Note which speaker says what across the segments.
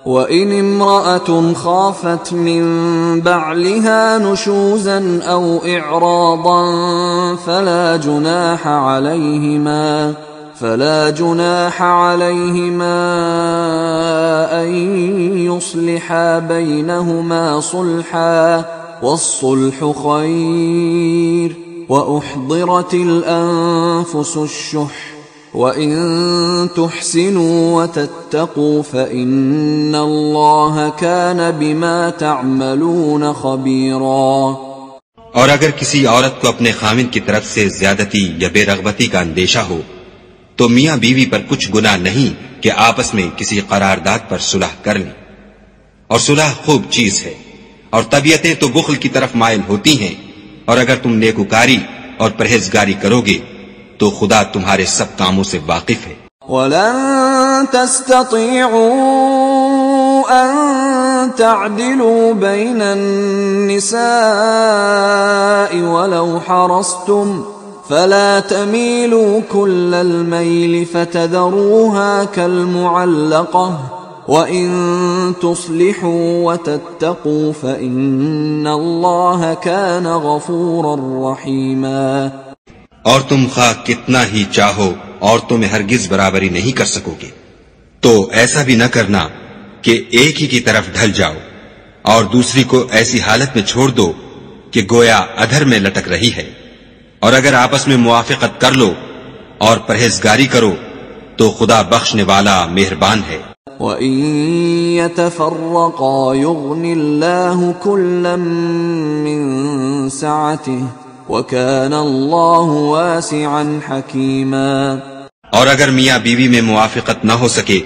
Speaker 1: وَإِنِ امْرَأَةٌ خَافَتْ مِنْ بَعْلِهَا نُشُوزًا أَوْ إِعْرَاضًا فلا جناح عليهما أن يصلحا بينهما صلحا والصلح خير وأحضرت الأنفس الشح وإن تحسنوا وتتقوا فإن الله كان بما تعملون خبيرا۔
Speaker 2: اور اگر کسی عورت کو اپنے خاوند کی طرف سے زیادتی یا بے رغبتی کا اندیشہ ہو تو میاں بیوی پر کچھ گناہ نہیں کہ آپس میں کسی قرارداد پر صلح کر لیں، اور صلح خوب چیز ہے، اور طبیعتیں تو بخل کی طرف مائل ہوتی ہیں، اور اگر تم نیکوکاری اور پرہیزگاری کرو گے تو خدا تمہارے سب کاموں سے واقف ہے۔
Speaker 1: وَلَن تَسْتَطِيعُوا أَن تَعْدِلُوا بَيْنَ النِّسَاءِ وَلَوْ حَرَصْتُمْ فَلَا تَمِيلُوا كُلَّ الْمَيْلِ فَتَذَرُوهَا كَالْمُعَلَّقَةِ وَإِن تُصْلِحُوا وَتَتَّقُوا فَإِنَّ اللَّهَ كَانَ غَفُورًا رَحِيمًا۔
Speaker 2: اور تم خواہ کتنا ہی چاہو عورتوں میں ہرگز برابری نہیں کر سکو گے، تو ایسا بھی نہ کرنا کہ ایک ہی کی طرف ڈھل جاؤ اور دوسری کو ایسی حالت میں چھوڑ دو کہ گویا ادھر میں لٹک رہی ہے، اور اگر آپس میں موافقت کر لو اور پرہیزگاری کرو تو خدا بخشنے والا مہربان ہے۔
Speaker 1: وَإِن يَتَفَرَّقَا يُغْنِ اللَّهُ كُلًّا مِّن سَعَتِهِ وَكَانَ اللَّهُ وَاسِعًا حَكِيمًا۔
Speaker 2: اور اگر میاں بیوی میں موافقت نہ ہو سکے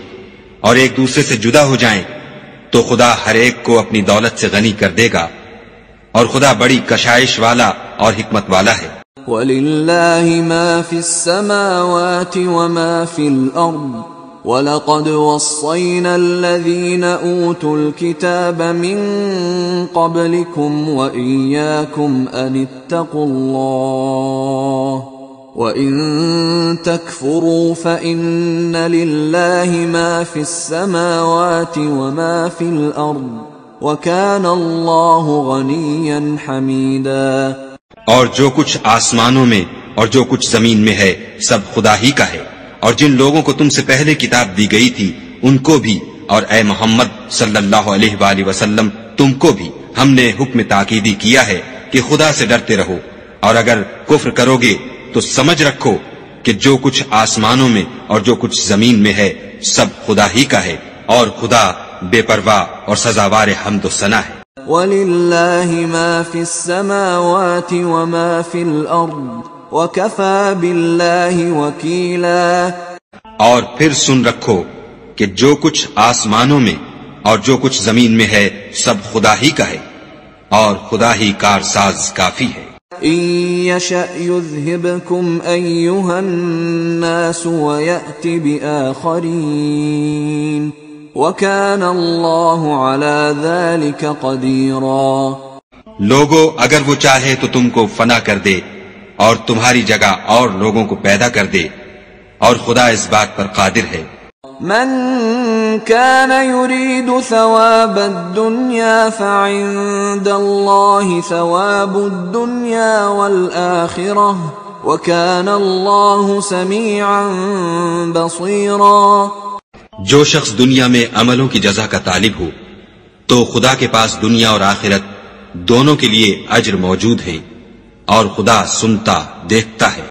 Speaker 2: اور ایک دوسرے سے جدا ہو جائیں تو خدا ہر ایک کو اپنی دولت سے غنی کر دے گا، اور خدا بڑی کشائش والا اور حکمت والا ہے۔
Speaker 1: وَلِلَّهِ مَا فِي السَّمَاوَاتِ وَمَا فِي الْأَرْضِ وَلَقَدْ وَصَّيْنَا الَّذِينَ أُوتُوا الْكِتَابَ مِنْ قَبْلِكُمْ وَإِيَّاكُمْ أَنِ اتَّقُوا اللَّهَ وَإِن تَكْفُرُوا فَإِنَّ لِلَّهِ مَا فِي السَّمَاوَاتِ وَمَا فِي الْأَرْضِ وَكَانَ اللَّهُ غَنِيًّا حَمِيدًا۔
Speaker 2: اور جو کچھ آسمانوں میں اور جو کچھ زمین میں ہے سب خدا ہی کا ہے، اور جن لوگوں کو تم سے پہلے کتاب دی گئی تھی ان کو بھی، اور اے محمد صلی اللہ علیہ وآلہ وسلم تم کو بھی ہم نے حکم تاکیدی کیا ہے کہ خدا سے ڈرتے رہو، اور اگر کفر کرو گے تو سمجھ رکھو کہ جو کچھ آسمانوں میں اور جو کچھ زمین میں ہے سب خدا ہی کا ہے، اور خدا بے پرواہ اور سزاوار حمد و ثنا ہے۔
Speaker 1: وَلِلَّهِ مَا فِي السَّمَاوَاتِ وَمَا فِي الْأَرْضِ وَكَفَى بِاللَّهِ وَكِيلًا۔
Speaker 2: اور پھر سن رکھو کہ جو کچھ آسمانوں میں اور جو کچھ زمین میں ہے سب خدا ہی کا ہے، اور خدا ہی کارساز کافی ہے۔
Speaker 1: إِن يَشَأْ يُذْهِبْكُمْ أَيُّهَا النَّاسُ وَيَأْتِ بِآخَرِينَ وَكَانَ اللَّهُ عَلَى ذَلِكَ قَدِيرًا۔
Speaker 2: لوگو اگر وہ چاہے تو تم کو فنا کر دے اور تمہاری جگہ اور لوگوں کو پیدا کر دے، اور خدا اس بات پر قادر ہے۔
Speaker 1: من كان يريد ثواب الدنيا فعند الله ثواب الدنيا والآخرة وكان الله سميعا بصيرا۔
Speaker 2: جو شخص دنیا میں عملوں کی جزا کا طالب ہو تو خدا کے پاس دنیا اور آخرت دونوں کے لیے اجر موجود ہے، اور خدا سنتا دیکھتا ہے۔